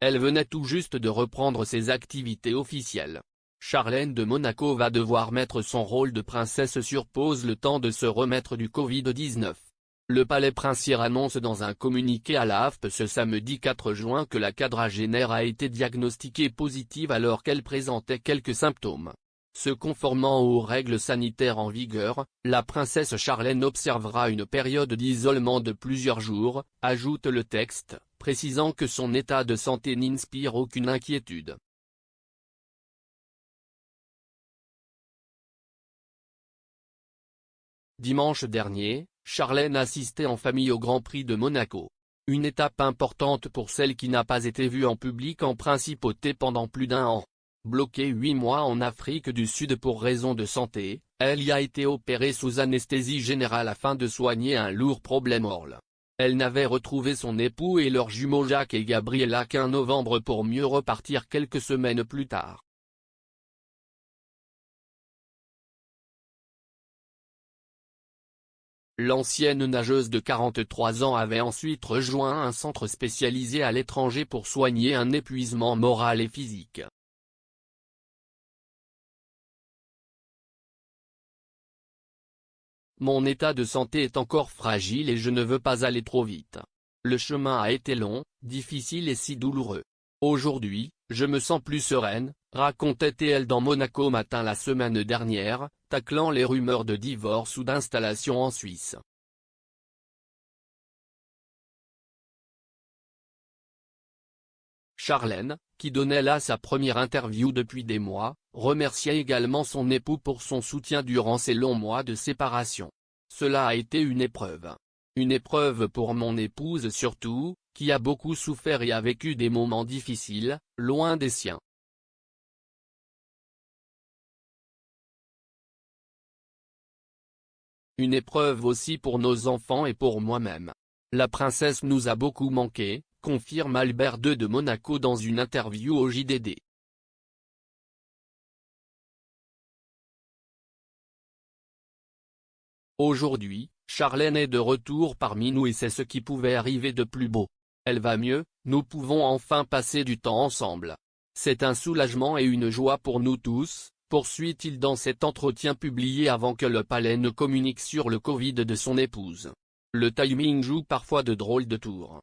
Elle venait tout juste de reprendre ses activités officielles. Charlène de Monaco va devoir mettre son rôle de princesse sur pause le temps de se remettre du Covid-19. Le palais princier annonce dans un communiqué à la AFP ce samedi 4 juin que la quadragénaire a été diagnostiquée positive alors qu'elle présentait quelques symptômes. Se conformant aux règles sanitaires en vigueur, la princesse Charlène observera une période d'isolement de plusieurs jours, ajoute le texte, précisant que son état de santé n'inspire aucune inquiétude. Dimanche dernier, Charlène assistait en famille au Grand Prix de Monaco. Une étape importante pour celle qui n'a pas été vue en public en principauté pendant plus d'1 an. Bloquée 8 mois en Afrique du Sud pour raison de santé, elle y a été opérée sous anesthésie générale afin de soigner un lourd problème oral. Elle n'avait retrouvé son époux et leurs jumeaux Jacques et Gabriella qu'en novembre pour mieux repartir quelques semaines plus tard. L'ancienne nageuse de 43 ans avait ensuite rejoint un centre spécialisé à l'étranger pour soigner un épuisement moral et physique. Mon état de santé est encore fragile et je ne veux pas aller trop vite. Le chemin a été long, difficile et si douloureux. Aujourd'hui, je me sens plus sereine, racontait-elle dans Monaco Matin la semaine dernière, taclant les rumeurs de divorce ou d'installation en Suisse. Charlène, qui donnait là sa première interview depuis des mois, remerciait également son époux pour son soutien durant ces longs mois de séparation. Cela a été une épreuve. Une épreuve pour mon épouse surtout, qui a beaucoup souffert et a vécu des moments difficiles, loin des siens. Une épreuve aussi pour nos enfants et pour moi-même. La princesse nous a beaucoup manqué, confirme Albert II de Monaco dans une interview au JDD. Aujourd'hui, Charlène est de retour parmi nous et c'est ce qui pouvait arriver de plus beau. Elle va mieux, nous pouvons enfin passer du temps ensemble. C'est un soulagement et une joie pour nous tous, poursuit-il dans cet entretien publié avant que le palais ne communique sur le Covid de son épouse. Le timing joue parfois de drôles de tours.